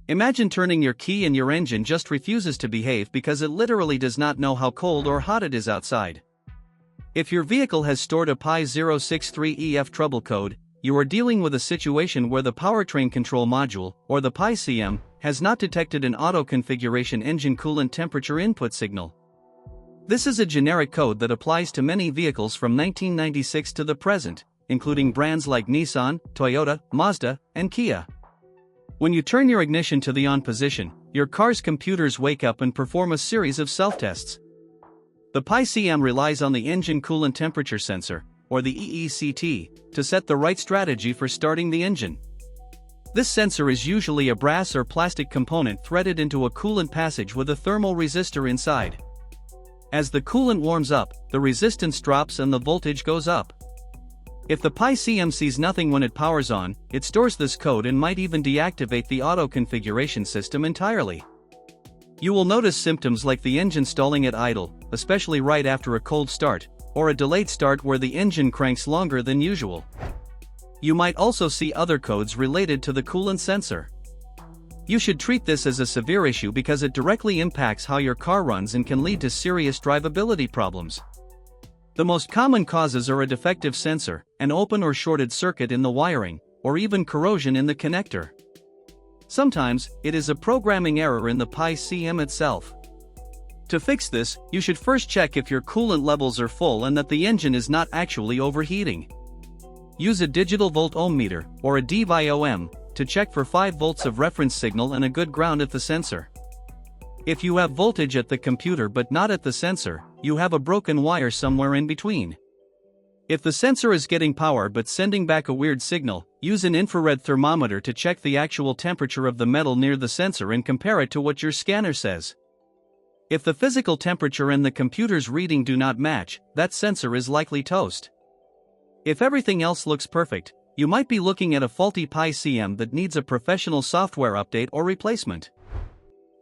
Imagine turning your key and your engine just refuses to behave because it literally does not know how cold or hot it is outside. If your vehicle has stored a P063F trouble code, you are dealing with a situation where the powertrain control module, or the P063F, has not detected an auto-configuration engine coolant temperature input signal. This is a generic code that applies to many vehicles from 1996 to the present, including brands like Nissan, Toyota, Mazda, and Kia. When you turn your ignition to the on position, your car's computers wake up and perform a series of self-tests. The P063F relies on the engine coolant temperature sensor, or the EECT, to set the right strategy for starting the engine. This sensor is usually a brass or plastic component threaded into a coolant passage with a thermal resistor inside. As the coolant warms up, the resistance drops and the voltage goes up. If the P063F sees nothing when it powers on, it stores this code and might even deactivate the auto configuration system entirely. You will notice symptoms like the engine stalling at idle, especially right after a cold start, or a delayed start where the engine cranks longer than usual. You might also see other codes related to the coolant sensor. You should treat this as a severe issue because it directly impacts how your car runs and can lead to serious drivability problems. The most common causes are a defective sensor, an open or shorted circuit in the wiring, or even corrosion in the connector. Sometimes, it is a programming error in the P063F itself. To fix this, you should first check if your coolant levels are full and that the engine is not actually overheating. Use a digital volt ohmmeter, or a DVOM, to check for 5 volts of reference signal and a good ground at the sensor. If you have voltage at the computer but not at the sensor, you have a broken wire somewhere in between. If the sensor is getting power but sending back a weird signal, use an infrared thermometer to check the actual temperature of the metal near the sensor and compare it to what your scanner says. If the physical temperature and the computer's reading do not match, that sensor is likely toast. If everything else looks perfect, you might be looking at a faulty P063F that needs a professional software update or replacement.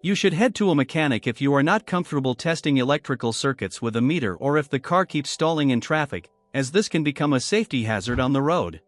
You should head to a mechanic if you are not comfortable testing electrical circuits with a meter or if the car keeps stalling in traffic, as this can become a safety hazard on the road.